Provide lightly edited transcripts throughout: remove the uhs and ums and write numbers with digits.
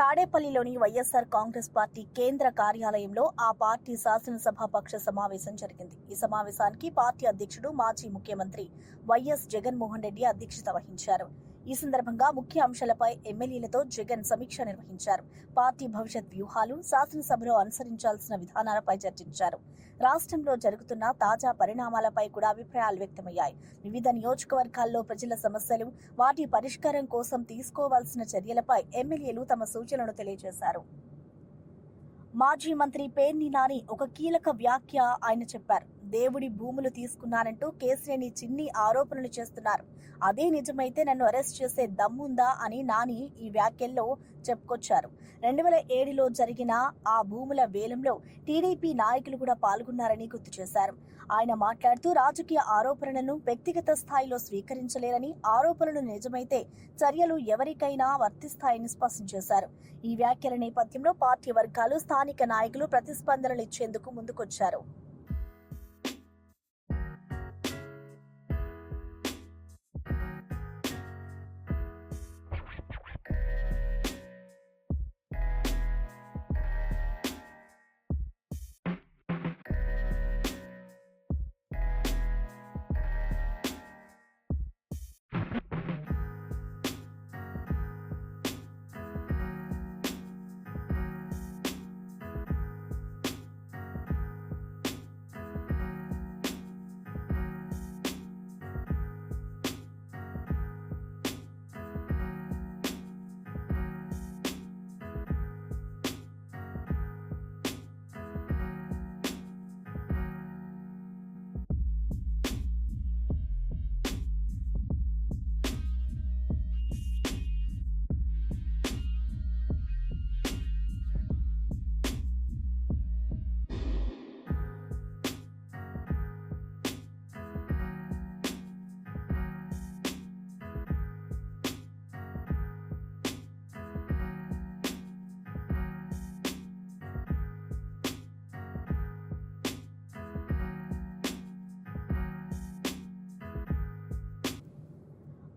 తాడేపల్లిలోని వైఎస్ఆర్ కాంగ్రెస్ పార్టీ కేంద్ర కార్యాలయంలో ఆ పార్టీ శాసనసభాపక్ష సమావేశం జరిగింది. ఈ సమావేశానికి పార్టీ అధ్యక్షుడు మాజీ ముఖ్యమంత్రి వైఎస్ జగన్మోహన్ రెడ్డి అధ్యక్షత వహించారు. ఈ సందర్భంగా ముఖ్య అంశాలపై ఎమ్మెల్యేలతో జగన్ సమీక్ష నిర్వహించారు. పార్టీ భవిష్యత్ వ్యూహాలు, శాసనసభలో అనుసరించాల్సిన విధానాలపై చర్చించారు. రాష్ట్రంలో జరుగుతున్న తాజా పరిణామాలపై కూడా అభిప్రాయాలు వ్యక్తమయ్యాయి. వివిధ నియోజకవర్గాల్లో ప్రజల సమస్యలు, వాటి పరిష్కారం కోసం తీసుకోవాల్సిన చర్యలపై ఎమ్మెల్యేలు తమ సూచనలు తెలియజేశారు. మాజీ మంత్రి పేర్ని నాని ఒక కీలక వ్యాఖ్య ఆయన చెప్పారు. దేవుడి భూములు తీసుకున్నారంటూ కేసినేని చిన్ని ఆరోపణలు చేస్తున్నారు. అదే నిజమైతే నన్ను అరెస్ట్ చేసే దమ్ముందా అని నాని ఈ వ్యాఖ్యల్లో చెప్పుకొచ్చారు. 2007లో జరిగిన ఆ భూముల వేలంలో టీడీపీ నాయకులు కూడా పాల్గొన్నారని గుర్తు చేశారు. ఆయన మాట్లాడుతూ రాజకీయ ఆరోపణలను వ్యక్తిగత స్థాయిలో స్వీకరించలేరని, ఆరోపణలు నిజమైతే చర్యలు ఎవరికైనా వర్తిస్తాయని స్పష్టం చేశారు. ఈ వ్యాఖ్యల నేపథ్యంలో పార్టీ వర్గాలు, స్థానిక నాయకులు ప్రతిస్పందనలు ఇచ్చేందుకు ముందుకొచ్చారు.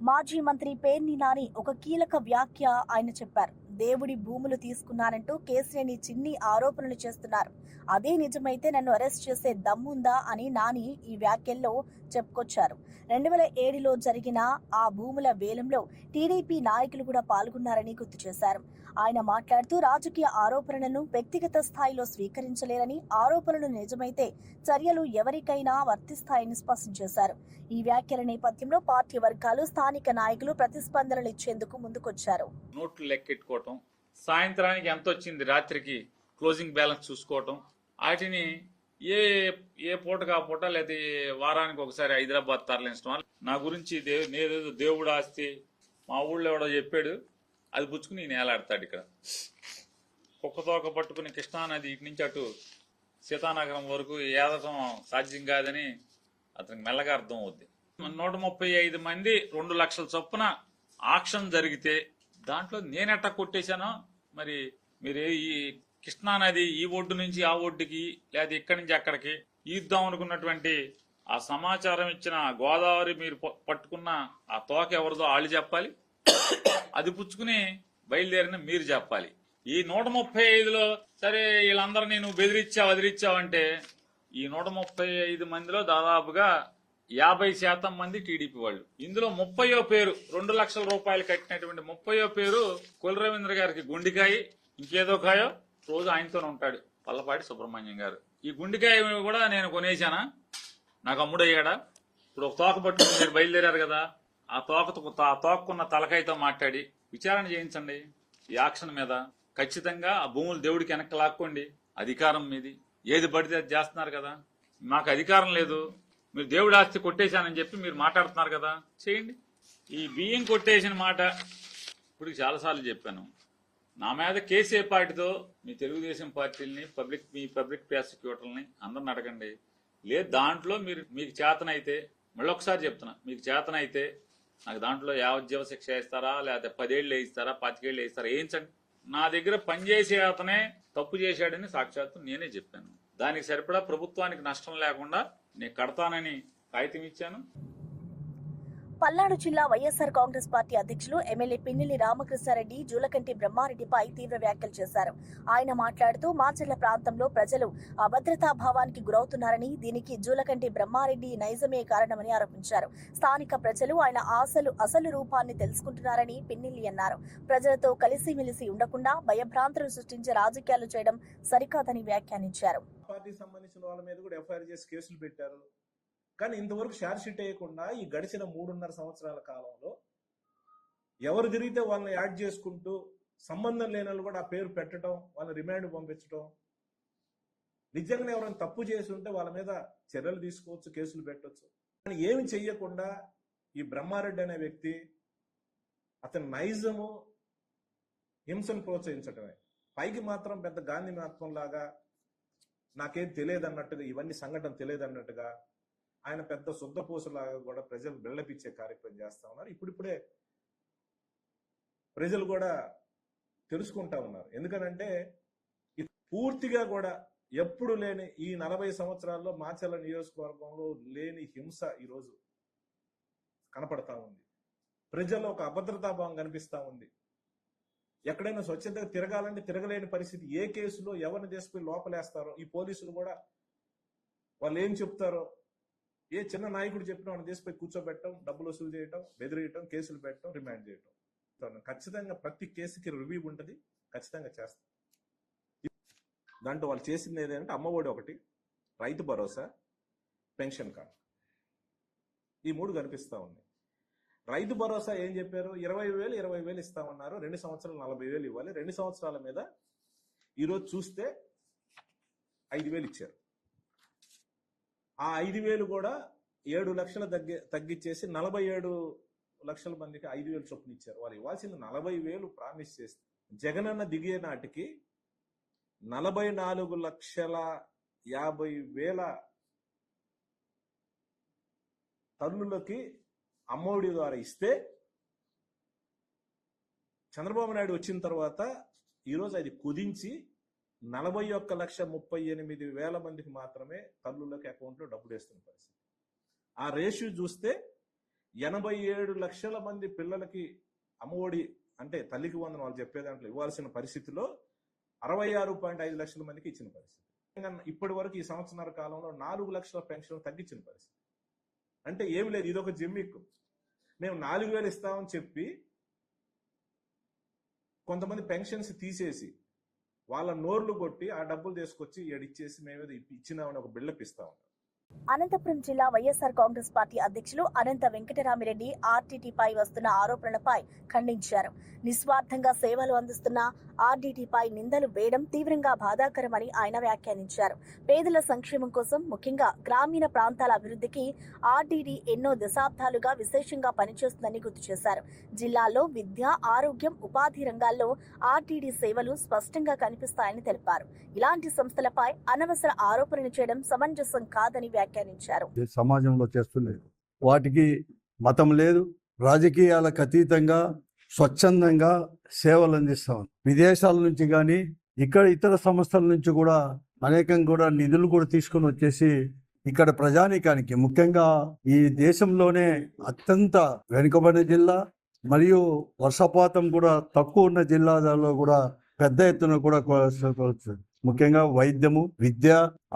మాజీ మంత్రి పేర్ని నాని ఒక కీలక వ్యాఖ్య ఆయన చెప్పారు. దేవుడి భూములు తీసుకున్నారంటూ కేసినేని చిన్ని ఆరోపణలు చేస్తున్నారు. అదే నిజమైతే నన్ను అరెస్ట్ చేసే దమ్ముందా అని నాని ఈ వ్యాఖ్యల్లో చెప్పుకొచ్చారు. 2007లో జరిగిన ఆ భూముల వేలంలో టీడీపీ నాయకులు కూడా పాల్గొన్నారని గుర్తు చేశారు. ఆయన మాట్లాడుతూ రాజకీయ ఆరోపణలను వ్యక్తిగత స్థాయిలో స్వీకరించలేరని, ఆరోపణలు నిజమైతే చర్యలు ఎవరికైనా వర్తిస్తాయని స్పష్టం చేశారు. ఈ వ్యాఖ్యల నేపథ్యంలో పార్టీ వర్గాలు, స్థానిక నాయకులు ప్రతిస్పందనలు ఇచ్చేందుకు ముందుకొచ్చారు. నోట్లు లెక్కెట్టుకోవటం, సాయంత్రానికి ఎంత వచ్చింది రాత్రికి క్లోజింగ్ బ్యాలెన్స్ చూసుకోవటం, వాటిని ఏ పూటకు ఆ పూట లేదా వారానికి ఒకసారి హైదరాబాద్ తరలించడం. నా గురించి నేనేదో దేవుడు ఆస్తి మా ఊళ్ళో ఎవడో చెప్పాడు, అది పుచ్చుకుని నేను ఏలాడతాడు. ఇక్కడ కుక్కతోక పట్టుకుని కృష్ణానది ఇటు నుంచి అటు సీతానగరం వరకు ఏదటం సాధ్యం కాదని అతనికి మెల్లగా అర్థం అవుద్ది. 135 మంది 2 లక్షల చొప్పున ఆక్షన్ జరిగితే దాంట్లో నేనెట్టా కొట్టేశానో మరి మీరు ఈ కృష్ణానది ఈ ఒడ్డు నుంచి ఆ ఒడ్డుకి లేదా ఇక్కడి నుంచి అక్కడికి ఈద్దాం అనుకున్నటువంటి ఆ సమాచారం ఇచ్చిన గోదావరి మీరు పట్టుకున్న ఆ తోక ఎవరిదో వాళ్ళు చెప్పాలి, అది పుచ్చుకుని బయలుదేరిన మీరు చెప్పాలి. ఈ 135లో సరే వీళ్ళందరూ నేను వదిలిచ్చావంటే ఈ 135 మందిలో దాదాపుగా 50% మంది టీడీపీ వాళ్ళు. ఇందులో 30వ పేరు 2 లక్షల రూపాయలు కట్టినటువంటి 30వ పేరు కుల రవీంద్ర గారికి గుండికాయ, ఇంకేదో కాయో రోజు ఆయనతోనే ఉంటాడు, పల్లపాటి సుబ్రహ్మణ్యం గారు. ఈ గుండికాయ కూడా నేను కొనేశానా, నాకు అమ్ముడయ్యాడా? ఇప్పుడు ఒక తోక పట్టుకుని మీరు బయలుదేరారు కదా, ఆ తోకకున్న తలకాయతో మాట్లాడి విచారణ చేయించండి ఈ యాక్షన్ మీద. ఖచ్చితంగా ఆ భూములు దేవుడికి వెనక్కి లాక్కోండి. అధికారం మీది, ఏది పడితే అది చేస్తున్నారు కదా. మాకు అధికారం లేదు, మీరు దేవుడి ఆస్తి కొట్టేశానని చెప్పి మీరు మాట్లాడుతున్నారు కదా, చేయండి. ఈ బియ్యం కొట్టేసిన మాట ఇప్పుడు చాలాసార్లు చెప్పాను. నా మీద కేసే పార్టీతో మీ తెలుగుదేశం పార్టీలని మీ పబ్లిక్ ప్రాసిక్యూటర్లని అందరిని అడగండి. లేదు దాంట్లో మీకు చేతనైతే, మళ్ళొకసారి చెప్తున్నా, మీకు చేతనైతే నాకు దాంట్లో యావజ్జీవ శిక్ష వేస్తారా, లేకపోతే 10 ఏళ్ళు వేయిస్తారా, 25 ఏళ్ళు వేయిస్తారా, వేయించండి. నా దగ్గర పనిచేసే అతనే తప్పు చేశాడని సాక్షాత్తు నేనే చెప్పాను. దానికి సరిపడా ప్రభుత్వానికి నష్టం లేకుండా నేను కడతానని కాగితం ఇచ్చాను. పల్నాడు జిల్లా వైఎస్ఆర్ కాంగ్రెస్ పార్టీ అధ్యక్షులు ఎమ్మెల్యే పిన్నెల్లి రామకృష్ణారెడ్డి జూలకంటి బ్రహ్మారెడ్డిపై తీవ్ర వ్యాఖ్యలు చేశారు. ఆయన మాట్లాడుతూ మాచర్ల ప్రాంతంలో ప్రజలు అభద్రతా భావానికి గురవుతున్నారని, దీనికి జూలకంటి బ్రహ్మారెడ్డి నైజమే కారణమని ఆరోపించారు. స్థానిక ప్రజలు ఆయన అసలు రూపాన్ని తెలుసుకుంటున్నారని పిన్నెల్లి అన్నారు. ప్రజలతో కలిసిమెలిసి ఉండకుండా భయభ్రాంతులు సృష్టించే రాజకీయాలు చేయడం సరికాదని వ్యాఖ్యానించారు. పార్టీకి సంబంధించిన వాళ్ళ మీద కూడా ఎఫ్ఐఆర్ చేసి కేసులు పెట్టారు. కానీ ఇంతవరకు షార్ట్ షీట్ వేయకుండా ఈ గడిచిన 3.5 సంవత్సరాల కాలంలో ఎవరు తిరిగితే వాళ్ళని యాడ్ చేసుకుంటూ సంబంధం లేని వాళ్ళు కూడా ఆ పేరు పెట్టడం, వాళ్ళని రిమాండ్ పంపించడం, నిజంగానే ఎవరైనా తప్పు చేసి ఉంటే వాళ్ళ మీద చర్యలు తీసుకోవచ్చు, కేసులు పెట్టవచ్చు. కానీ ఏమి చెయ్యకుండా ఈ బ్రహ్మారెడ్డి అనే వ్యక్తి అతని నైజము హింసను ప్రోత్సహించడమే. పైకి మాత్రం పెద్ద గాంధీ మహాత్మం లాగా నాకేం తెలియదు అన్నట్టుగా, ఇవన్నీ సంఘటన తెలియదు అన్నట్టుగా ఆయన పెద్ద శుద్ధపూసలాగా కూడా ప్రజలు బిళ్ళపిచ్చే కార్యక్రమం చేస్తా ఉన్నారు. ఇప్పుడిప్పుడే ప్రజలు కూడా తెలుసుకుంటా ఉన్నారు. ఎందుకనంటే పూర్తిగా కూడా ఎప్పుడు లేని ఈ 40 సంవత్సరాల్లో మాచర్ల నియోజకవర్గంలో లేని హింస ఈరోజు కనపడతా ఉంది. ప్రజల్లో ఒక అభద్రతాభావం కనిపిస్తా ఉంది. ఎక్కడైనా స్వచ్ఛతగా తిరగాలంటే తిరగలేని పరిస్థితి. ఏ కేసులో ఎవరిని తీసుకుని లోపలేస్తారో ఈ పోలీసులు కూడా వాళ్ళు ఏం చెప్తారో, ఏ చిన్న నాయకుడు చెప్పిన వాళ్ళని తీసుకుపోయి కూర్చోబెట్టడం, డబ్బులు వసూలు చేయటం, బెదిరియటం, కేసులు పెట్టడం, రిమాండ్ చేయటం. ఖచ్చితంగా ప్రతి కేసుకి రివ్యూ ఉంటుంది, ఖచ్చితంగా చేస్తాం. దాంట్లో వాళ్ళు చేసింది ఏదంటే అమ్మఒడి ఒకటి, రైతు భరోసా, పెన్షన్ కార్డు, ఈ 3 కనిపిస్తా ఉన్నాయి. రైతు భరోసా ఏం చెప్పారు? 20,000 ఇస్తామన్నారు. 2 సంవత్సరాలు 40,000 ఇవ్వాలి. 2 సంవత్సరాల మీద ఈరోజు చూస్తే 5,000 ఇచ్చారు. ఆ 5,000 కూడా 7 లక్షలు తగ్గించేసి 47 లక్షల మందికి 5,000 చొప్పున ఇచ్చారు. వాళ్ళు ఇవ్వాల్సింది 40,000 ప్రామిస్ చేస్తే జగనన్న దిగే నాటికి 44,50,000 తల్లులకి అమ్మఒడి ద్వారా ఇస్తే, చంద్రబాబు నాయుడు వచ్చిన తర్వాత ఈరోజు అది కుదించి 41,38,000 మందికి మాత్రమే తల్లులకి అకౌంట్లో డబ్బులు వేస్తున్న పరిస్థితి. ఆ రేషియో చూస్తే 87 లక్షల మంది పిల్లలకి అమ్మఒడి అంటే తల్లికి వందనం వాళ్ళు చెప్పే దాంట్లో ఇవ్వాల్సిన పరిస్థితిలో 66.5 లక్షల మందికి ఇచ్చిన పరిస్థితి. ఇప్పటి వరకు ఈ సంవత్సరాల కాలంలో 4 లక్షల పెన్షన్ తగ్గించిన పరిస్థితి. అంటే ఏమి లేదు, ఇదొక జిమ్మిక్. మేము 4,000 ఇస్తామని చెప్పి కొంతమంది పెన్షన్స్ తీసేసి వాళ్ళ నోర్లు కొట్టి ఆ డబ్బులు తీసుకొచ్చి ఇచ్చేసి మేము ఇచ్చినామని ఒక బిల్డప్ ఇస్తా ఉన్నాం. అనంతపురం జిల్లా వైఎస్ఆర్ కాంగ్రెస్ పార్టీ అధ్యక్షులు అనంత వెంకటరామిరెడ్డి ఆర్టీటీపై వస్తున్న ఆరోపణలపై ఖండించారు. నిస్వార్థంగా సేవలు అందిస్తున్న ఆర్డీటీపై నిందలు వేయడం తీవ్రంగా బాధాకరమని ఆయన వ్యాఖ్యానించారు. పేదల సంక్షేమం కోసం, ముఖ్యంగా గ్రామీణ ప్రాంతాల అభివృద్ధికి ఆర్డీటీ ఎన్నో దశాబ్దాలుగా విశేషంగా పనిచేస్తుందని గుర్తు చేశారు. జిల్లాలో విద్య, ఆరోగ్యం, ఉపాధి రంగాల్లో ఆర్టీటీ సేవలు స్పష్టంగా కనిపిస్తాయని తెలిపారు. ఇలాంటి సంస్థలపై అనవసర ఆరోపణలు చేయడం సమంజసం కాదని వ్యాఖ్యానించారు. సమాజంలో చేస్తున్నది వాటికి మతం లేదు, రాజకీయాలకు అతీతంగా స్వచ్ఛందంగా సేవలు అందిస్తాం. విదేశాల నుంచి కానీ ఇక్కడ ఇతర సంస్థల నుంచి కూడా అనేకం కూడా నిధులు కూడా తీసుకొని వచ్చేసి ఇక్కడ ప్రజానీకానికి, ముఖ్యంగా ఈ దేశంలోనే అత్యంత వెనుకబడిన జిల్లా మరియు వర్షపాతం కూడా తక్కువ ఉన్న జిల్లాలలో కూడా పెద్ద ఎత్తున కూడా ముఖ్యంగా వైద్యము, విద్య,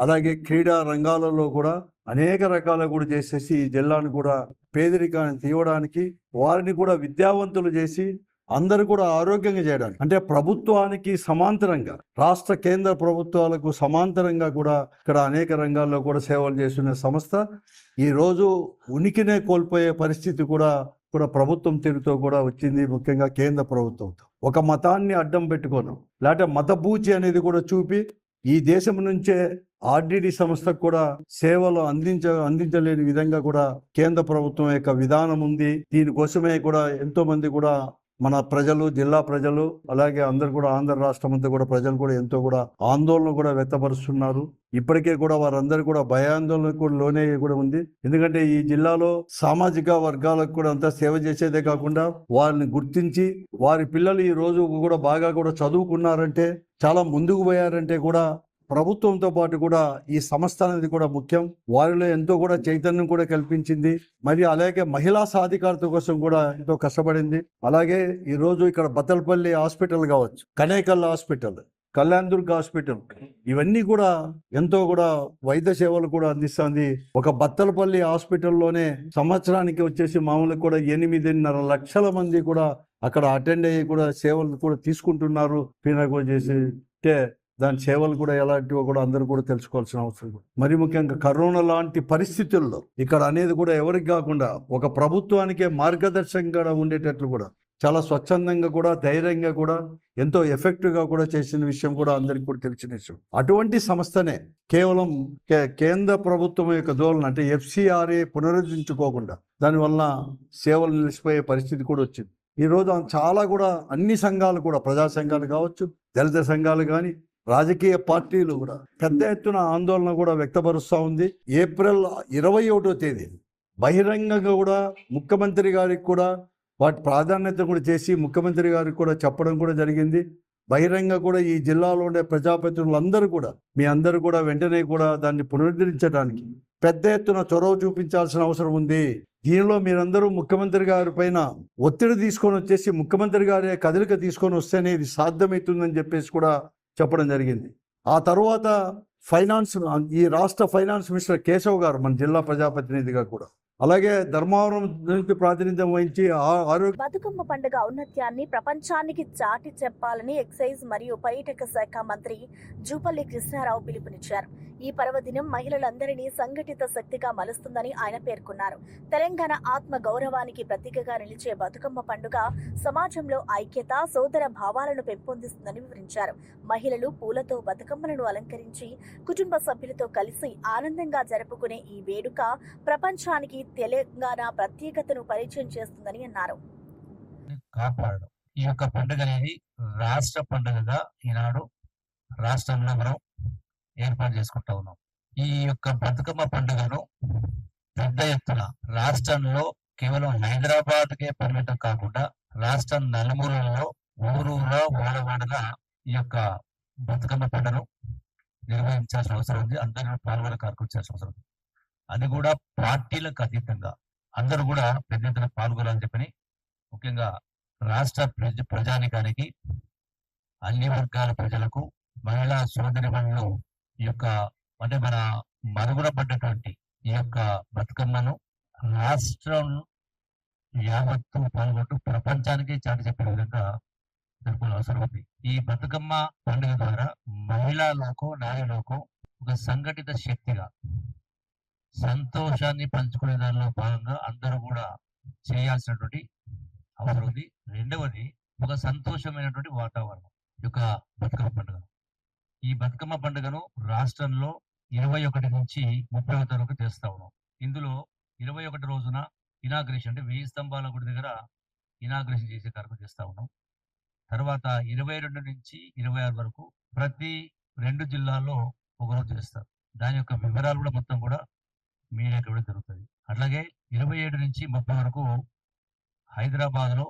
అలాగే క్రీడా రంగాలలో కూడా అనేక రకాల కూడా చేసేసి ఈ జిల్లాను కూడా పేదరికాన్ని తీయడానికి, వారిని కూడా విద్యావంతులు చేసి అందరూ కూడా ఆరోగ్యంగా చేయడానికి, అంటే ప్రభుత్వానికి సమాంతరంగా, రాష్ట్ర కేంద్ర ప్రభుత్వాలకు సమాంతరంగా కూడా ఇక్కడ అనేక రంగాల్లో కూడా సేవలు చేస్తున్న సంస్థ ఈరోజు ఉనికినే కోల్పోయే పరిస్థితి కూడా ప్రభుత్వం తీరుతో కూడా వచ్చింది. ముఖ్యంగా కేంద్ర ప్రభుత్వంతో ఒక మతాన్ని అడ్డం పెట్టుకోను, లేకపోతే మతబూచి అనేది కూడా చూపి ఈ దేశం నుంచే ఆర్డీటీ సంస్థకు కూడా సేవలు అందించలేని విధంగా కూడా కేంద్ర ప్రభుత్వం యొక్క విధానం ఉంది. దీనికోసమే కూడా ఎంతో మంది కూడా మన ప్రజలు, జిల్లా ప్రజలు, అలాగే అందరు కూడా ఆంధ్ర రాష్ట్రం అంతా కూడా ప్రజలు కూడా ఎంతో కూడా ఆందోళన కూడా వ్యక్తపరుస్తున్నారు. ఇప్పటికే కూడా వారందరూ కూడా భయాందోళనకు కూడా లోనే కూడా ఉంది. ఎందుకంటే ఈ జిల్లాలో సామాజిక వర్గాలకు కూడా అంతా సేవ చేసేదే కాకుండా వారిని గుర్తించి వారి పిల్లలు ఈ రోజు కూడా బాగా కూడా చదువుకున్నారంటే, చాలా ముందుకు పోయారంటే కూడా ప్రభుత్వంతో పాటు కూడా ఈ సంస్థ అనేది కూడా ముఖ్యం. వారిలో ఎంతో కూడా చైతన్యం కూడా కల్పించింది. మరి అలాగే మహిళా సాధికారత కోసం కూడా ఎంతో కష్టపడింది. అలాగే ఈ రోజు ఇక్కడ బత్తలపల్లి హాస్పిటల్ కావచ్చు, కనేకల్ హాస్పిటల్, కళ్యాణ్ దుర్గ్ హాస్పిటల్, ఇవన్నీ కూడా ఎంతో కూడా వైద్య సేవలు కూడా అందిస్తుంది. ఒక బత్తలపల్లి హాస్పిటల్లోనే సంవత్సరానికి వచ్చేసి మామూలుగా కూడా 8.5 లక్షల మంది కూడా అక్కడ అటెండ్ అయ్యి కూడా సేవలు కూడా తీసుకుంటున్నారు. పీనాకో చేసి అంటే దాని సేవలు కూడా ఎలాంటివో కూడా అందరూ కూడా తెలుసుకోవాల్సిన అవసరం ఉంది. మరి ముఖ్యంగా కరోనా లాంటి పరిస్థితుల్లో ఇక్కడ అనేది కూడా ఎవరికి కాకుండా ఒక ప్రభుత్వానికే మార్గదర్శకంగా ఉండేటట్లు కూడా చాలా స్వచ్ఛందంగా కూడా ధైర్యంగా కూడా ఎంతో ఎఫెక్టివ్గా కూడా చేసిన విషయం కూడా అందరికీ కూడా తెలిసిన విషయం. అటువంటి సంస్థనే కేవలం కేంద్ర ప్రభుత్వం యొక్క ధోరణి అంటే FCRA పునరుద్ధరించుకోకుండా దానివల్ల సేవలు నిలిచిపోయే పరిస్థితి కూడా వచ్చింది. ఈ రోజు చాలా కూడా అన్ని సంఘాలు కూడా, ప్రజా సంఘాలు కావచ్చు, దళిత సంఘాలు కానీ, రాజకీయ పార్టీలు కూడా పెద్ద ఎత్తున ఆందోళన కూడా వ్యక్తపరుస్తూ ఉంది. ఏప్రిల్ 21వ తేదీ బహిరంగంగా కూడా ముఖ్యమంత్రి గారికి కూడా వాటి ప్రాధాన్యత కూడా చేసి ముఖ్యమంత్రి గారికి కూడా చెప్పడం కూడా జరిగింది. బహిరంగ కూడా ఈ జిల్లాలో ఉండే ప్రజాప్రతినిధులందరూ కూడా మీ అందరూ కూడా వెంటనే కూడా దాన్ని పునరుద్ధరించడానికి పెద్ద ఎత్తున చొరవ చూపించాల్సిన అవసరం ఉంది. దీనిలో మీరందరూ ముఖ్యమంత్రి గారి పైన ఒత్తిడి తీసుకొని వచ్చేసి ముఖ్యమంత్రి గారి కదలిక తీసుకొని వస్తేనే ఇది సాధ్యమవుతుందని చెప్పేసి కూడా చెప్పడం జరిగింది. ఆ తర్వాత ఈ రాష్ట్ర ఫైనాన్స్ మినిస్టర్ కేశవ్ గారు మన జిల్లా ప్రజాప్రతినిధిగా కూడా, అలాగే ధర్మవరం నుంచి ప్రాతినిధ్యం వహించి ఆరోగ్య బతుకమ్మ పండుగ ఔన్నత్యాన్ని ప్రపంచానికి చాటి చెప్పాలని ఎక్సైజ్ మరియు పర్యాటక శాఖ మంత్రి జూపల్లి కృష్ణారావు పిలుపునిచ్చారు. ఈ పర్వదినం మహిళలందరినీ సంఘటిత శక్తిగా మలుస్తుందని ఆయన పేర్కొన్నారు. తెలంగాణ ఆత్మ గౌరవానికి ప్రతీకగా నిలిచే బతుకమ్మ పండుగ సమాజంలో ఐక్యత, సోదర భావాలను పెంపొందిస్తుందని వివరించారు. మహిళలు పూలతో బతుకమ్మలను అలంకరించి కుటుంబ సభ్యులతో కలిసి ఆనందంగా జరుపుకునే ఈ వేడుక ప్రపంచానికి తెలంగాణ ప్రత్యేకతను పరిచయం చేస్తుందని అన్నారు. కాపాడడం ఈ యొక్క పండుగ అనేది రాష్ట్ర పండుగగా ఈనాడు రాష్ట్రంలో మనం ఏర్పాటు చేసుకుంటా ఉన్నాం. ఈ యొక్క బతుకమ్మ పండుగను పెద్ద ఎత్తున రాష్ట్రంలో కేవలం హైదరాబాద్కే పరిమితం కాకుండా రాష్ట్రం నలుమూలలో ఊరూరా వాడవాడగా ఈ యొక్క బతుకమ్మ పండుగను నిర్వహించాల్సిన అవసరం ఉంది. అందరూ పాల్గొన కార్యక్రమించాల్సిన అవసరం ఉంది. అది కూడా పార్టీలకు అతీతంగా అందరూ కూడా పెద్ద ఎత్తున పాల్గొనాలని చెప్పని ముఖ్యంగా రాష్ట్ర ప్రజానికానికి, అన్ని వర్గాల ప్రజలకు, మహిళా సోదరిమణులు ఈ యొక్క అంటే మన మరుగున పడ్డటువంటి ఈ యొక్క బతుకమ్మను రాష్ట్రం యావత్తు పాల్గొంటూ ప్రపంచానికి చాటి చెప్పే విధంగా జరుపుకోవాల్సిన అవసరం ఉంది. ఈ బతుకమ్మ పండుగ ద్వారా మహిళా లోకం, నారీ లోకం ఒక సంఘటిత శక్తిగా సంతోషాన్ని పంచుకునే దానిలో భాగంగా అందరూ కూడా చేయాల్సినటువంటి అవసరం ఉంది. రెండవది ఒక సంతోషమైనటువంటి వాతావరణం యొక్క బతుకమ్మ పండుగ. ఈ బతుకమ్మ పండుగను రాష్ట్రంలో 21 నుంచి 30 వరకు చేస్తా ఉన్నాం. ఇందులో 21 రోజున ఇనాగ్రేషన్ అంటే 1000 స్తంభాల గుడి దగ్గర ఇనాగ్రేషన్ చేసే కార్యక్రమం చేస్తా ఉన్నాం. తర్వాత 22 నుంచి 26 వరకు ప్రతి 2 జిల్లాల్లో ఒకరోజు చేస్తారు. దాని యొక్క వివరాలు కూడా మొత్తం కూడా మీడియాకి ఇవ్వడం జరుగుతుంది. అట్లాగే 27 నుంచి 30 వరకు హైదరాబాద్ లో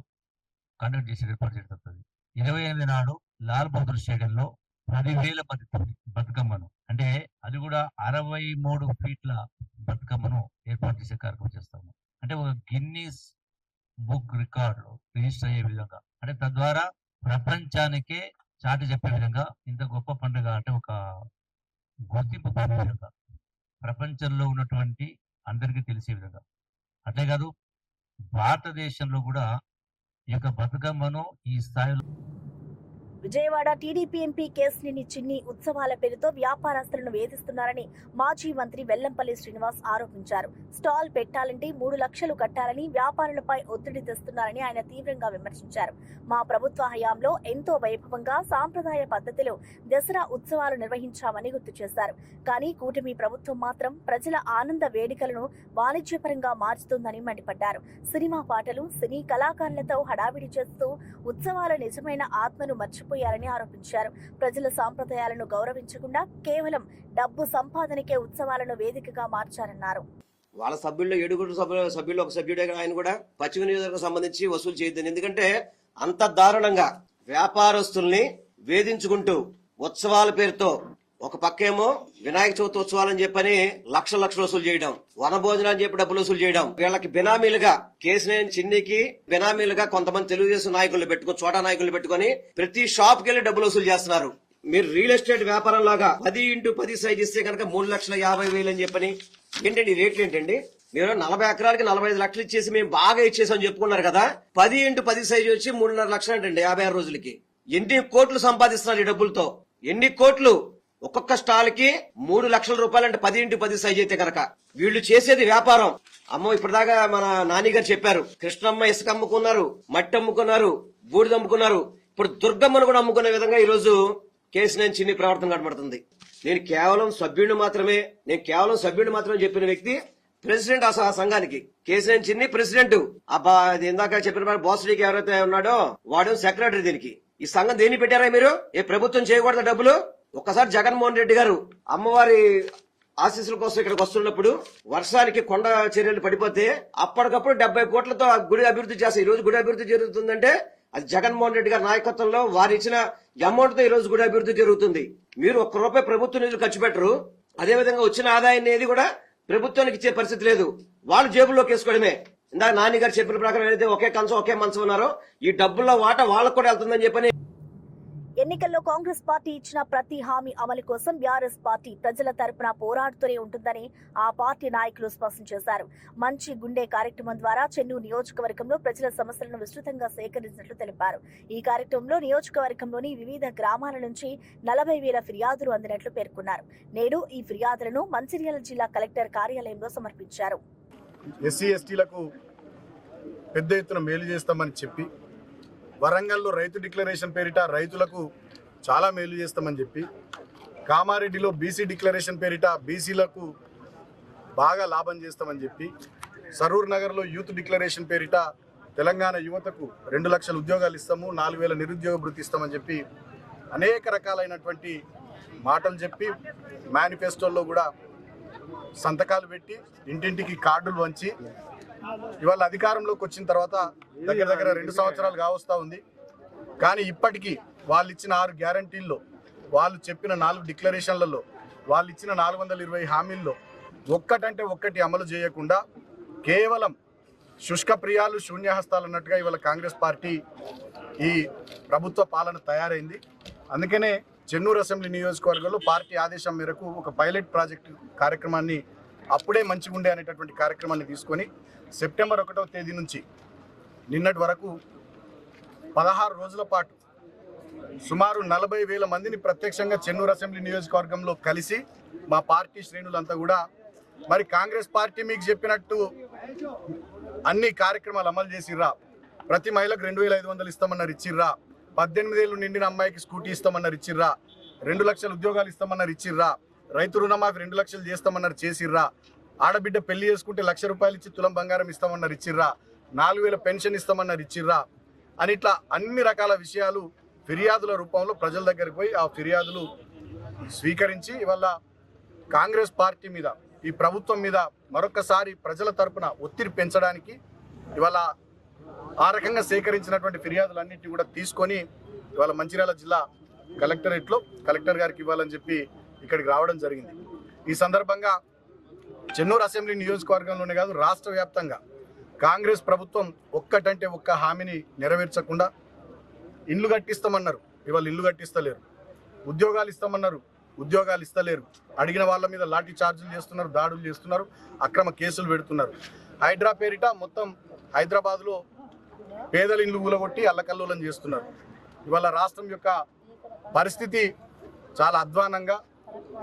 కండక్ట్ చేసే ఏర్పాటు చేయడం జరుగుతుంది. 28 నాడు లాల్ బహదూర్ స్టేడియంలో 10,000 మంది బతుకమ్మను అంటే అది కూడా 63 ఫీట్ల బతుకమ్మను ఏర్పాటు చేసే కార్యక్రమం చేస్తాము. అంటే ఒక గిన్నీస్ బుక్ రికార్డు రిజిస్టర్ అయ్యే విధంగా, అంటే తద్వారా ప్రపంచానికే చాటి చెప్పే విధంగా ఇంత గొప్ప పండుగ అంటే ఒక గుర్తింపు పొందే విధంగా ప్రపంచంలో ఉన్నటువంటి అందరికీ తెలిసే విధంగా. అట్లే కాదు భారతదేశంలో కూడా ఈ యొక్క బతుకమ్మను ఈ స్థాయిలో విజయవాడ టీడీపీ ఎంపీ కేశినేని చిన్ని ఉత్సవాల పేరుతో వ్యాపారస్తులను వేధిస్తున్నారని మాజీ మంత్రి వెల్లంపల్లి శ్రీనివాస్ ఆరోపించారు. స్టాల్ పెట్టాలంటే 3 లక్షలు కట్టాలని వ్యాపారులపై ఒత్తిడి తెస్తున్నారని ఆయన తీవ్రంగా విమర్శించారు. మా ప్రభుత్వ హయాంలో ఎంతో వైభవంగా సాంప్రదాయ పద్ధతిలో దసరా ఉత్సవాలు నిర్వహించామని గుర్తు చేశారు. కానీ కూటమి ప్రభుత్వం మాత్రం ప్రజల ఆనంద వేడుకలను వాణిజ్యపరంగా మార్చుతుందని మండిపడ్డారు. సినిమా పాటలు, సినీ కళాకారులతో హడావిడి చేస్తూ ఉత్సవాల నిజమైన ఆత్మను మర్చిపోయారని ఆరోపించారు. ప్రజల సాంప్రదాయాలను గౌరవించకుండా కేవలం డబ్బు సంపాదనకే ఉత్సవాలను వేదికగా మార్చారన్నారు. వాళ్ళ సభ్యుల్లో 7 సభ్యులు ఒక సభ్యుడే ఆయన కూడా పశ్చిమ నియోజకవర్గం సంబంధించి వసూలు చేయొద్దని, ఎందుకంటే అంత దారుణంగా వ్యాపారస్తుల్ని వేధించుకుంటూ ఉత్సవాల పేరుతో ఒక పక్కేమో వినాయక చవితి ఉత్సవాలని చెప్పని లక్షలు వసూలు చేయడం, వనభోజనాలు చెప్పి డబ్బులు వసూలు చేయడం, వీళ్ళకి బినామీలుగా కేసినేని చిన్నికి బినామీలుగా కొంతమంది తెలుగుదేశం నాయకులు పెట్టుకుని చోటా నాయకులు పెట్టుకుని ప్రతి షాప్ కి వెళ్లి డబ్బులు వసూలు చేస్తున్నారు. మీరు రియల్ ఎస్టేట్ వ్యాపారం లాగా 10x10 సైజ్ ఇస్తే కనుక 3,50,000 అని చెప్పని ఏంటండి రేట్లు ఏంటండి? మీరు 40 ఎకరాలకి 45 లక్షలు ఇచ్చేసి మేము బాగా ఇచ్చేసాం చెప్పుకున్నారు కదా. 10x10 సైజ్ వచ్చి 3.5 లక్షలు అంటండి 56 రోజులకి. ఎన్ని కోట్లు సంపాదిస్తున్నారు ఈ డబ్బులతో? ఎన్ని కోట్లు? ఒక్కొక్క స్టాల్ కి 3 లక్షల రూపాయలు అంటే 10x10 సైజ్ అయితే కనుక వీళ్ళు చేసేది వ్యాపారం. అమ్మో ఇప్పటిదాకా మన నాని గారు చెప్పారు, కృష్ణమ్మ ఇసుక అమ్ముకున్నారు, మట్టి అమ్ముకున్నారు, బూడిద అమ్ముకున్నారు. ఇప్పుడు దుర్గమ్మను కూడా అమ్ముకునే విధంగా ఈ రోజు కేసినేని చిన్ని ప్రవర్తన కనబడుతుంది. నేను కేవలం సభ్యుడిని మాత్రమే చెప్పిన వ్యక్తి ప్రెసిడెంట్ ఆ సంఘానికి. కేసినేని చిన్ని ప్రెసిడెంట్. అబ్బా అది ఇందాక చెప్పిన బాసుడికి ఎవరైతే ఉన్నాడో వాడు సెక్రటరీ. దీనికి ఈ సంఘం దేన్ని పెట్టారా మీరు? ఏ ప్రభుత్వం చేయకూడదు డబ్బులు? ఒక్కసారి జగన్మోహన్ రెడ్డి గారు అమ్మవారి ఆశీస్సుల కోసం ఇక్కడికి వస్తున్నప్పుడు వర్షానికి కొండ చర్యలు పడిపోతే అప్పటికప్పుడు 70 కోట్లతో గుడి అభివృద్ధి చేస్తారు. ఈ రోజు గుడి అభివృద్ధి జరుగుతుందంటే అది జగన్మోహన్ రెడ్డి గారి నాయకత్వంలో వారు ఇచ్చిన అమౌంట్ తో ఈ రోజు గుడి అభివృద్ధి జరుగుతుంది. మీరు ₹1 ప్రభుత్వ నిధులు ఖర్చు పెట్టరు. అదేవిధంగా వచ్చిన ఆదాయాన్ని ఏది కూడా ప్రభుత్వానికి ఇచ్చే పరిస్థితి లేదు. వాళ్ళు జేబుల్లోకి వేసుకోవడమే. ఇందాక నాని గారు చెప్పిన ప్రకారం ఏదైతే ఒకే కంచం ఒకే మంచం ఉన్నారో ఈ డబ్బుల్లో వాటా వాళ్ళకు కూడా వెళ్తుందని చెప్పని. ఎన్నికల్లో కాంగ్రెస్ పార్టీ ఇచ్చిన ప్రతి హామీ అమలు కోసం బీఆర్ఎస్ పార్టీ ప్రజల తరపున పోరాడుతూనే ఉంటుందని ఆ పార్టీ నాయకులు స్పష్టం చేశారు. మంచి గుండె కార్యక్రమం ద్వారా చెన్నూరు నియోజకవర్గంలో ప్రజల సమస్యలను విస్తృతంగా సేకరించినట్లు తెలిపారు. ఈ కార్యక్రమంలో నియోజకవర్గంలోని వివిధ గ్రామాల నుంచి 40,000 ఫిర్యాదులు అందినట్లు పేర్కొన్నారు. నేడు ఈ ఫిర్యాదులను మంచిర్యాల జిల్లా కలెక్టర్ కార్యాలయంలో సమర్పించారు. ఎస్సీ ఎస్టీలకు పెద్ద ఎత్తున మేలు చేస్తామని చెప్పి, వరంగల్లో రైతు డిక్లరేషన్ పేరిట రైతులకు చాలా మేలు చేస్తామని చెప్పి, కామారెడ్డిలో బీసీ డిక్లరేషన్ పేరిట బీసీలకు బాగా లాభం చేస్తామని చెప్పి, సరూర్ నగర్లో యూత్ డిక్లరేషన్ పేరిట తెలంగాణ యువతకు 2 లక్షల ఉద్యోగాలు ఇస్తాము, 4,000 నిరుద్యోగ భృతి ఇస్తామని చెప్పి అనేక రకాలైనటువంటి మాటలు చెప్పి మేనిఫెస్టోల్లో కూడా సంతకాలు పెట్టి ఇంటింటికి కార్డులు వంచి ఇవాళ అధికారంలోకి వచ్చిన తర్వాత దగ్గర 2 సంవత్సరాలు కావస్తా ఉంది. కానీ ఇప్పటికీ వాళ్ళు ఇచ్చిన 6 గ్యారంటీల్లో, వాళ్ళు చెప్పిన 4 డిక్లరేషన్లలో, వాళ్ళు ఇచ్చిన 420 హామీల్లో ఒక్కటంటే ఒక్కటి అమలు చేయకుండా కేవలం శుష్క ప్రియాలు శూన్యహస్తాలు అన్నట్టుగా ఇవాళ కాంగ్రెస్ పార్టీ ఈ ప్రభుత్వ పాలన తయారైంది. అందుకనే చెన్నూరు అసెంబ్లీ నియోజకవర్గంలో పార్టీ ఆదేశం మేరకు ఒక పైలట్ ప్రాజెక్టు కార్యక్రమాన్ని అప్పుడే మంచిగుండే అనేటటువంటి కార్యక్రమాన్ని తీసుకొని సెప్టెంబర్ 1వ తేదీ నుంచి నిన్నటి వరకు 16 రోజుల పాటు సుమారు 40,000 మందిని ప్రత్యక్షంగా చెన్నూరు అసెంబ్లీ నియోజకవర్గంలో కలిసి మా పార్టీ శ్రేణులంతా కూడా మరి కాంగ్రెస్ పార్టీ మీకు చెప్పినట్టు అన్ని కార్యక్రమాలు అమలు చేసిర్రా, ప్రతి మహిళకు 2,500 ఇస్తామన్నారు ఇచ్చిర్రా, 18 ఏళ్ళు నిండిన అమ్మాయికి స్కూటీ ఇస్తామన్నారు ఇచ్చిర్రా, 2 లక్షల ఉద్యోగాలు ఇస్తామన్నారు ఇచ్చిర్రా, రైతు రుణమాఫీ 2 లక్షలు చేస్తామన్నారు చేసిర్రా, ఆడబిడ్డ పెళ్లి చేసుకుంటే ₹1,00,000 ఇచ్చి తులం బంగారం ఇస్తామన్నారు ఇచ్చిర్రా, 4,000 పెన్షన్ ఇస్తామన్నారు ఇచ్చిర్రా అని ఇట్లా అన్ని రకాల విషయాలు ఫిర్యాదుల రూపంలో ప్రజల దగ్గరికి పోయి ఆ ఫిర్యాదులు స్వీకరించి ఇవాళ కాంగ్రెస్ పార్టీ మీద, ఈ ప్రభుత్వం మీద మరొకసారి ప్రజల తరపున ఒత్తిడి పెంచడానికి ఇవాళ ఆ రకంగా సేకరించినటువంటి ఫిర్యాదులన్నింటినీ కూడా తీసుకొని ఇవాళ మంచిర్యాల జిల్లా కలెక్టరేట్లో కలెక్టర్ గారికి ఇవ్వాలని చెప్పి ఇక్కడికి రావడం జరిగింది. ఈ సందర్భంగా చెన్నూరు అసెంబ్లీ నియోజకవర్గంలోనే కాదు రాష్ట్ర వ్యాప్తంగా కాంగ్రెస్ ప్రభుత్వం ఒక్కటంటే ఒక్క హామీని నెరవేర్చకుండా, ఇండ్లు కట్టిస్తామన్నారు ఇవాళ ఇల్లు కట్టిస్తలేరు, ఉద్యోగాలు ఇస్తామన్నారు ఉద్యోగాలు ఇస్తలేరు, అడిగిన వాళ్ళ మీద లాఠీ చార్జీలు చేస్తున్నారు, దాడులు చేస్తున్నారు, అక్రమ కేసులు పెడుతున్నారు. హైడ్రా పేరిట మొత్తం హైదరాబాద్లో పేదల ఇండ్లు కూలగొట్టి అల్లకల్లోలం చేస్తున్నారు. ఇవాళ రాష్ట్రం యొక్క పరిస్థితి చాలా అధ్వానంగా,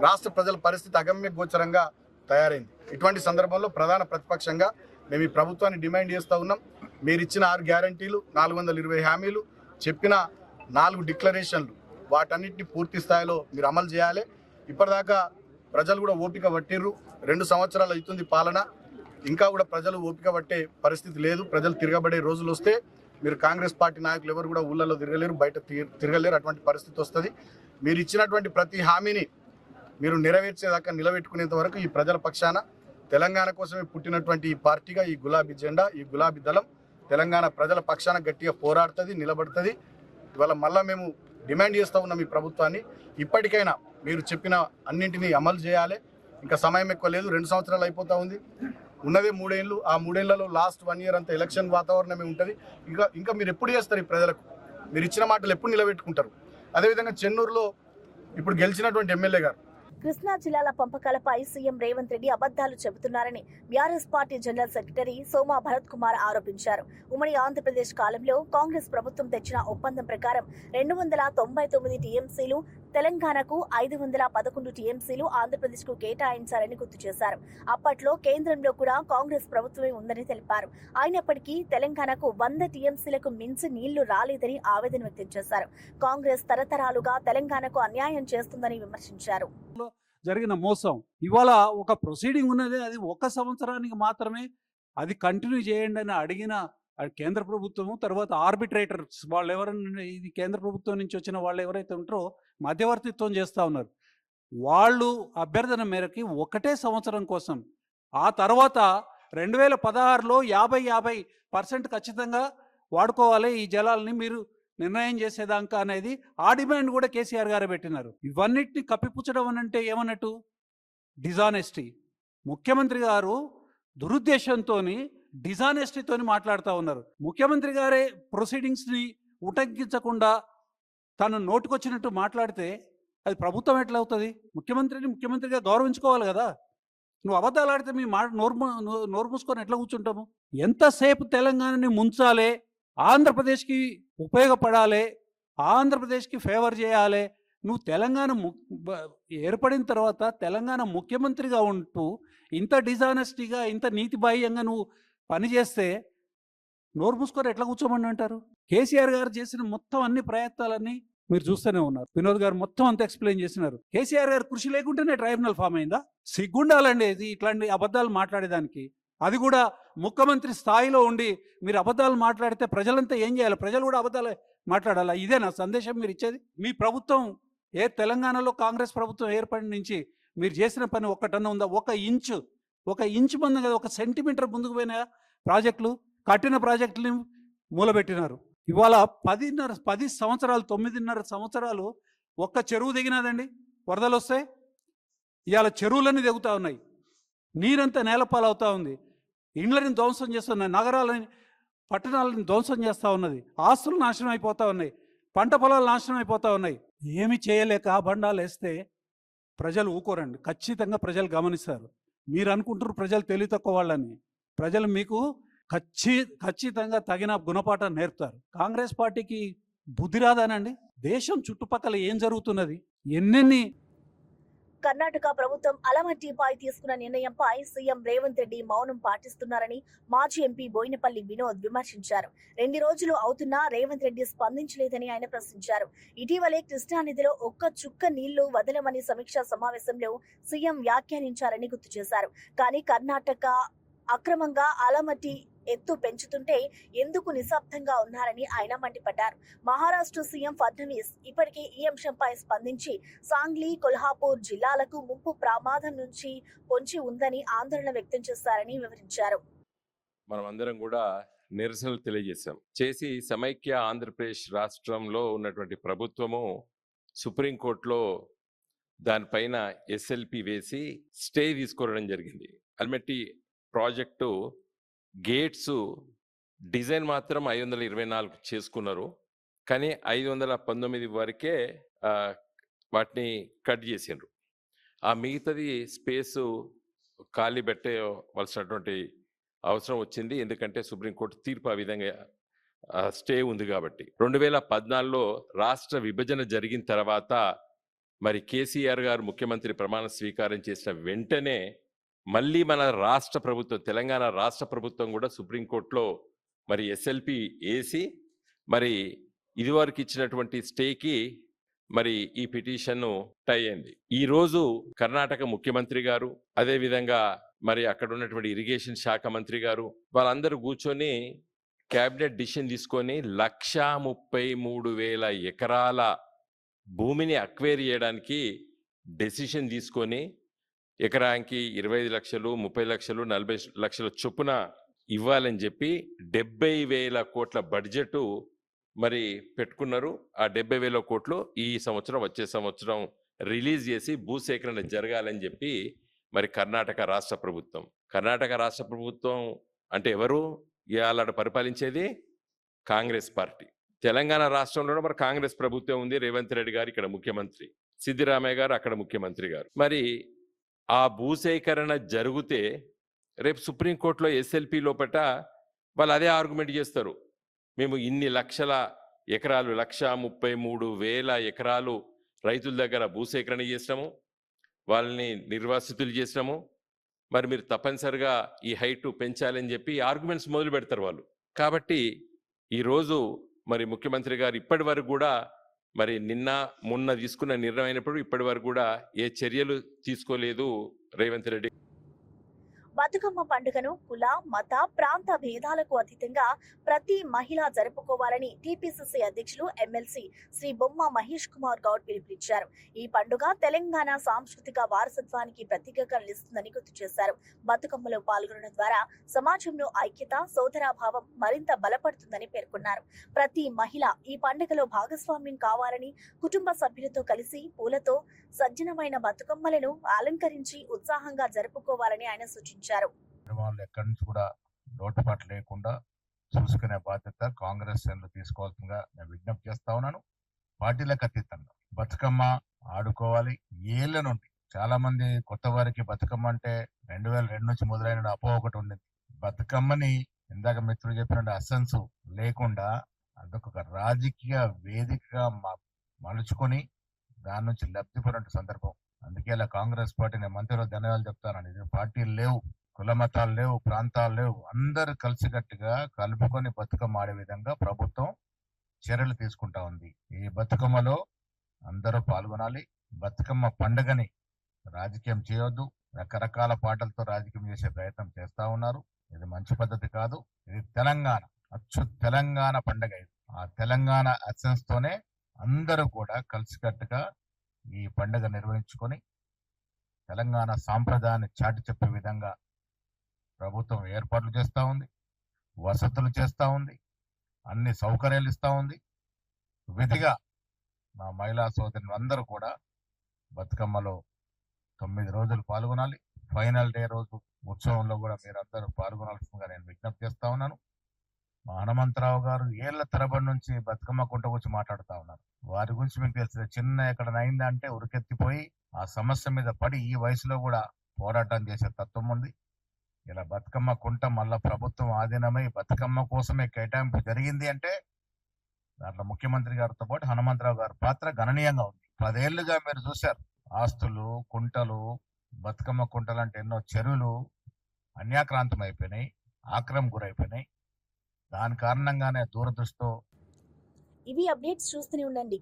రాష్ట్ర ప్రజల పరిస్థితి అగమ్య గోచరంగా తయారైంది. ఇటువంటి సందర్భంలో ప్రధాన ప్రతిపక్షంగా మేము ఈ ప్రభుత్వాన్ని డిమాండ్ చేస్తూ ఉన్నాం. మీరు ఇచ్చిన 6 గ్యారంటీలు, 420 హామీలు, చెప్పిన 4 డిక్లరేషన్లు, వాటన్నిటిని పూర్తి స్థాయిలో మీరు అమలు చేయాలి. ఇప్పటిదాకా ప్రజలు కూడా ఓపిక పట్టిర్రు. 2 సంవత్సరాలు అవుతుంది పాలన, ఇంకా కూడా ప్రజలు ఓపిక పట్టే పరిస్థితి లేదు. ప్రజలు తిరగబడే రోజులు వస్తే మీరు కాంగ్రెస్ పార్టీ నాయకులు ఎవరు కూడా ఊళ్ళలో తిరగలేరు, బయట తిరగలేరు. అటువంటి పరిస్థితి వస్తుంది. మీరు ఇచ్చినటువంటి ప్రతి హామీని మీరు నెరవేర్చేదాకా నిలబెట్టుకునేంత వరకు ఈ ప్రజల పక్షాన తెలంగాణ కోసమే పుట్టినటువంటి ఈ పార్టీగా ఈ గులాబీ జెండా, ఈ గులాబీ దళం తెలంగాణ ప్రజల పక్షాన గట్టిగా పోరాడుతుంది, నిలబడుతుంది. ఇవాళ మళ్ళా మేము డిమాండ్ చేస్తూ ఉన్న మీ ప్రభుత్వాన్ని ఇప్పటికైనా మీరు చెప్పిన అన్నింటినీ అమలు చేయాలి. ఇంకా సమయం ఎక్కువ లేదు, 2 సంవత్సరాలు అయిపోతూ ఉంది, ఉన్నదే 3 ఏళ్ళు. ఆ 3 ఏళ్లలో లాస్ట్ 1 ఇయర్ అంతా ఎలక్షన్ వాతావరణమే ఉంటుంది. ఇంకా మీరు ఎప్పుడు చేస్తారు ఈ ప్రజలకు? మీరు ఇచ్చిన మాటలు ఎప్పుడు నిలబెట్టుకుంటారు? అదేవిధంగా చెన్నూరులో ఇప్పుడు గెలిచినటువంటి ఎమ్మెల్యే గారు కృష్ణా జిల్లాల పంపకాలపై సీఎం రేవంత్ రెడ్డి అబద్దాలు చెబుతున్నారని BRS party general secretary Soma Bharath Kumar ఆరోపించారు. ఉమ్మడి ఆంధ్రప్రదేశ్ కాలంలో కాంగ్రెస్ ప్రభుత్వం తెచ్చిన ఒప్పందం ప్రకారం 299 టీఎంసీలు తెలంగాణకు 511 టీఎంసీలు ఆంధ్రప్రదేశ్కు కేటాయించారని గుర్తు చేశారు. అప్పట్లో కేంద్రంలో కూడా కాంగ్రెస్ ప్రభుత్వమే ఉందని తెలిపారు. అయినప్పటికీ తెలంగాణకు 100 టీఎంసీలకు మించి నీళ్లు రాలేదని ఆవేదన వ్యక్తం చేశారు. కాంగ్రెస్ తరతరాలుగా తెలంగాణకు అన్యాయం చేస్తుందని విమర్శించారు. జరిగిన మోసం ఇవాళ ఒక ప్రొసీడింగ్ ఉన్నది, అది 1 సంవత్సరానికి మాత్రమే అది కంటిన్యూ చేయండి అని అడిగిన కేంద్ర ప్రభుత్వము, తర్వాత ఆర్బిట్రేటర్స్ వాళ్ళు ఎవరైనా, ఇది కేంద్ర ప్రభుత్వం నుంచి వచ్చిన వాళ్ళు ఎవరైతే ఉంటారో మధ్యవర్తిత్వం చేస్తూ ఉన్నారు. వాళ్ళు అభ్యర్థన మేరకి 1 సంవత్సరం కోసం, ఆ తర్వాత 2016లో 50% ఖచ్చితంగా వాడుకోవాలి ఈ జలాలని మీరు నిర్ణయం చేసేదాకా అనేది ఆ డిమాండ్ కూడా కేసీఆర్ గారే పెట్టినారు. ఇవన్నిటిని కప్పిపుచ్చడం అని అంటే ఏమన్నట్టు? డిజానెస్టీ. ముఖ్యమంత్రి గారు దురుద్దేశంతో డిజానెస్టీతో మాట్లాడుతూ ఉన్నారు. ముఖ్యమంత్రి గారే ప్రొసీడింగ్స్ని ఉటంకించకుండా తను నోటుకొచ్చినట్టు మాట్లాడితే అది ప్రభుత్వం ఎట్లా అవుతుంది? ముఖ్యమంత్రిని ముఖ్యమంత్రిగా గౌరవించుకోవాలి కదా. నువ్వు అబద్ధాలు ఆడితే మీ నోరు మూసుకొని ఎట్లా కూర్చుంటాము? ఎంతసేపు తెలంగాణని ముంచాలే, ఆంధ్రప్రదేశ్కి ఉపయోగపడాలి, ఆంధ్రప్రదేశ్కి ఫేవర్ చేయాలి. నువ్వు తెలంగాణ ఏర్పడిన తర్వాత తెలంగాణ ముఖ్యమంత్రిగా ఉంటూ ఇంత డిజానెస్టీగా, ఇంత నీతిబాహ్యంగా నువ్వు పనిచేస్తే నోరు మూసుకొని ఎట్లా కూర్చోమని అంటారు? కేసీఆర్ గారు చేసిన మొత్తం అన్ని ప్రయత్నాలన్నీ మీరు చూస్తూనే ఉన్నారు. వినోద్ గారు మొత్తం అంతా ఎక్స్ప్లెయిన్ చేసినారు. కేసీఆర్ గారు కృషి లేకుంటేనే ట్రైబ్యునల్ ఫామ్ అయిందా? సిగ్గుండాలండి ఇది ఇట్లాంటి అబద్ధాలు మాట్లాడేదానికి. అది కూడా ముఖ్యమంత్రి స్థాయిలో ఉండి మీరు అబద్ధాలు మాట్లాడితే ప్రజలంతా ఏం చేయాలి? ప్రజలు కూడా అబద్ధాలు మాట్లాడాలా? ఇదే నా సందేశం మీరు ఇచ్చేది? మీ ప్రభుత్వం తెలంగాణలో కాంగ్రెస్ ప్రభుత్వం ఏర్పడిన నుంచి మీరు చేసిన పని ఒక్కటన్నా ఉందా? ఒక ఇంచు ముందు కదా, 1 సెంటీమీటర్ ముందుకు పోయిన ప్రాజెక్టులు, కట్టిన ప్రాజెక్టుని మూలబెట్టినారు. ఇవాళ 10 సంవత్సరాలు 9.5 సంవత్సరాలు ఒక్క చెరువు దిగినదండి. వరదలు వస్తే ఇవాళ చెరువులన్నీ దిగుతూ ఉన్నాయి, నీరంతా నేలపాలవుతూ ఉంది, ఇండ్లని ధ్వంసం చేస్తున్నాయి, నగరాలని పట్టణాలను ధ్వంసం చేస్తూ ఉన్నది, ఆస్తులు నాశనం అయిపోతూ ఉన్నాయి, పంట పొలాలు నాశనం అయిపోతూ ఉన్నాయి. ఏమి చేయలేక బండాలు వేస్తే ప్రజలు ఊకోరండి. ఖచ్చితంగా ప్రజలు గమనిస్తారు. మీరు అనుకుంటారు ప్రజలు తెలివి తక్కువ వాళ్ళని. ప్రజలు మీకు ఖచ్చితంగా తగిన గుణపాఠం నేర్పుతారు. కాంగ్రెస్ పార్టీకి బుద్ధి రాదానండి? దేశం చుట్టుపక్కల ఏం జరుగుతున్నది, ఎన్నెన్ని. కర్ణాటక ప్రభుత్వం అలమట్టిపై తీసుకున్న నిర్ణయంపై సీఎం రేవంత్ రెడ్డి మౌనం పాటిస్తున్నారని మాజీ ఎంపీ బోయినపల్లి వినోద్ విమర్శించారు. 2 రోజులు అవుతున్నా రేవంత్ రెడ్డి స్పందించలేదని ఆయన ప్రశ్నించారు. ఇటీవలే కృష్ణానదిలో 1 చుక్క నీళ్లు వదలమని సమీక్షా సమావేశంలో సీఎం వ్యాఖ్యానించారని గుర్తు చేశారు. కానీ కర్ణాటక అక్రమంగా అలమట్టి ఎత్తు పెంచుతుంటే ఎందుకు నిశ్శబ్దంగా ఉన్నారని ఆయన మండిపడ్డారు. మహారాష్ట్ర సీఎం ఫడ్నవీస్ ఇప్పటికే ఈ అంశంపై స్పందించి సాంగ్లీ, కొల్హాపూర్ జిల్లాలకు ముప్పు ప్రమాదం నుంచి పొంచి ఉందని ఆందోళన వ్యక్తం చేశారని వివరించారు. మనం అందరం కూడా నిరసనలు తెలియజేశాం. చేసి సమైక్య ఆంధ్రప్రదేశ్ రాష్ట్రంలో ఉన్నటువంటి ప్రభుత్వము సుప్రీంకోర్టులో దానిపైన ఎస్ఎల్పి వేసి స్టే తీసుకోవడం జరిగింది. అల్మెట్టి ప్రాజెక్టు గేట్స్ డిజైన్ మాత్రం 524 చేసుకున్నారు, కానీ 519 వరకే వాటిని కట్ చేసిండ్రు. ఆ మిగతాది స్పేసు ఖాళీ పెట్టవలసినటువంటి అవసరం వచ్చింది, ఎందుకంటే సుప్రీంకోర్టు తీర్పు ఆ విధంగా స్టే ఉంది కాబట్టి. 2014లో రాష్ట్ర విభజన జరిగిన తర్వాత మరి కేసీఆర్ గారు ముఖ్యమంత్రి ప్రమాణ స్వీకారం చేసిన వెంటనే మళ్ళీ మన రాష్ట్ర ప్రభుత్వం, తెలంగాణ రాష్ట్ర ప్రభుత్వం కూడా సుప్రీంకోర్టులో మరి ఎస్ఎల్పి వేసి మరి ఇదివరకు ఇచ్చినటువంటి స్టేకి మరి ఈ పిటిషన్ టై అయింది. ఈరోజు కర్ణాటక ముఖ్యమంత్రి గారు, అదేవిధంగా మరి అక్కడ ఉన్నటువంటి ఇరిగేషన్ శాఖ మంత్రి గారు వాళ్ళందరూ కూర్చొని క్యాబినెట్ డిసిషన్ తీసుకొని 1,33,000 ఎకరాల భూమిని అక్వైర్ చేయడానికి డెసిషన్ తీసుకొని ఎకరానికి 25 లక్షలు, 30 లక్షలు, 40 లక్షల చొప్పున ఇవ్వాలని చెప్పి 70,000 కోట్ల బడ్జెట్ మరి పెట్టుకున్నారు. ఆ 70,000 కోట్లు ఈ సంవత్సరం వచ్చే సంవత్సరం రిలీజ్ చేసి భూసేకరణ జరగాలని చెప్పి మరి కర్ణాటక రాష్ట్ర ప్రభుత్వం అంటే ఎవరు ఇవాళ పరిపాలించేది? కాంగ్రెస్ పార్టీ. తెలంగాణ రాష్ట్రంలో మరి కాంగ్రెస్ ప్రభుత్వం ఉంది. రేవంత్ రెడ్డి గారు ఇక్కడ ముఖ్యమంత్రి, సిద్దిరామయ్య గారు అక్కడ ముఖ్యమంత్రి గారు. మరి ఆ భూసేకరణ జరిగితే రేపు సుప్రీంకోర్టులో ఎస్ఎల్పి లోపట వాళ్ళు అదే ఆర్గ్యుమెంట్ చేస్తారు. మేము ఇన్ని లక్షల ఎకరాలు 1,33,000 ఎకరాలు రైతుల దగ్గర భూసేకరణ చేసినాము, వాళ్ళని నిర్వాసితులు చేసినాము, మరి మీరు తప్పనిసరిగా ఈ హైట్ పెంచాలని చెప్పి ఆర్గ్యుమెంట్స్ మొదలు పెడతారు వాళ్ళు. కాబట్టి ఈరోజు మరి ముఖ్యమంత్రి గారు ఇప్పటి వరకు కూడా మరి మొన్న తీసుకున్న నిర్ణయం అయినప్పుడు ఇప్పటి వరకు కూడా ఏ చర్యలు తీసుకోలేదు రేవంత్ రెడ్డి. బతుకమ్మ పండుగను కుల, మత, ప్రాంత భేదాలకు అతీతంగా ప్రతి మహిళ జరుపుకోవాలని టీపీసీసీ అధ్యక్షులు ఎమ్మెల్సీ శ్రీ బొమ్మ మహేష్ కుమార్ గౌడ్ పిలుపునిచ్చారు. ఈ పండుగ తెలంగాణ సాంస్కృతిక వారసత్వానికి ప్రతీకగా నిలుస్తుందని గుర్తు చేశారు. బతుకమ్మలో పాల్గొనడం ద్వారా సమాజంలో ఐక్యత, సోదరాభావం మరింత బలపడుతుందని పేర్కొన్నారు. ప్రతి మహిళ ఈ పండుగలో భాగస్వామ్యం కావాలని, కుటుంబ సభ్యులతో కలిసి పూలతో సజ్జనమైన బతుకమ్మలను అలంకరించి ఉత్సాహంగా జరుపుకోవాలని ఆయన సూచించారు. ఎక్కడి నుంచి కూడా లోటుపాటు లేకుండా చూసుకునే బాధ్యత కాంగ్రెస్ శ్రేణులు తీసుకోవాల్సిందిగా నేను విజ్ఞప్తి చేస్తా ఉన్నాను. పార్టీలకు అతీతంగా బతుకమ్మ ఆడుకోవాలి. ఏళ్ల నుండి చాలా మంది కొత్త వారికి బతుకమ్మ అంటే 2002 నుంచి మొదలైన అపోహ ఒకటి ఉంది. బతుకమ్మని ఇందాక మిత్రులు చెప్పినట్టు అసెన్స్ లేకుండా అదొక రాజకీయ వేదికగా మలుచుకొని దాని నుంచి లబ్ధి పొందిన సందర్భం. అందుకే ఇలా కాంగ్రెస్ పార్టీని మంత్రులు ధన్యవాదాలు చెప్తానని. ఇది పార్టీలు లేవు, కుల మతాలు లేవు, ప్రాంతాలు లేవు, అందరు కలిసికట్టుగా కలుపుకొని బతుకమ్మ ఆడే విధంగా ప్రభుత్వం చర్యలు తీసుకుంటా ఉంది. ఈ బతుకమ్మలో అందరూ పాల్గొనాలి. బతుకమ్మ పండుగని రాజకీయం చేయొద్దు. రకరకాల పాటలతో రాజకీయం చేసే ప్రయత్నం చేస్తా ఉన్నారు. ఇది మంచి పద్ధతి కాదు. ఇది తెలంగాణ, అచ్చు తెలంగాణ పండుగ. ఇది ఆ తెలంగాణ అసెన్స్ తోనే అందరూ కూడా కలిసికట్టుగా ఈ పండుగ నిర్వహించుకొని తెలంగాణ సాంప్రదాయాన్ని చాటి చెప్పే విధంగా ప్రభుత్వం ఏర్పాట్లు చేస్తూ ఉంది, వసతులు చేస్తూ ఉంది, అన్ని సౌకర్యాలు ఇస్తూ ఉంది. విధిగా మా మహిళా సోదరులు అందరూ కూడా బతుకమ్మలో 9 రోజులు పాల్గొనాలి. ఫైనల్ డే రోజు ఉత్సవంలో కూడా మీరందరూ పాల్గొనాల్సిందిగా నేను విజ్ఞప్తి చేస్తా ఉన్నాను. మా హనుమంతరావు గారు ఏళ్ల తరబడి నుంచి బతుకమ్మ కుంట గురించి మాట్లాడుతూ ఉన్నారు. వారి గురించి మీకు తెలిసింది. చిన్న ఎక్కడ అయిందంటే ఉరికెత్తిపోయి ఆ సమస్య మీద పడి ఈ వయసులో కూడా పోరాటం చేసే తత్వం ఉంది. ఇలా బతుకమ్మ కుంట మళ్ళా ప్రభుత్వం ఆధీనమై బతుకమ్మ కోసమే కేటాయింపు జరిగింది అంటే దాంట్లో ముఖ్యమంత్రి గారితో పాటు హనుమంతరావు గారి పాత్ర గణనీయంగా ఉంది. 10 ఏళ్లుగా మీరు చూశారు, ఆస్తులు, కుంటలు, బతుకమ్మ కుంటలు అంటే ఎన్నో చెరువులు అన్యాక్రాంతం అయిపోయినాయి, ఆక్రమణ గురైపోయినాయి. దాని కారణంగానే దూరదృష్టితో ఇవి అప్డేట్స్ చూస్తూనే ఉండండి.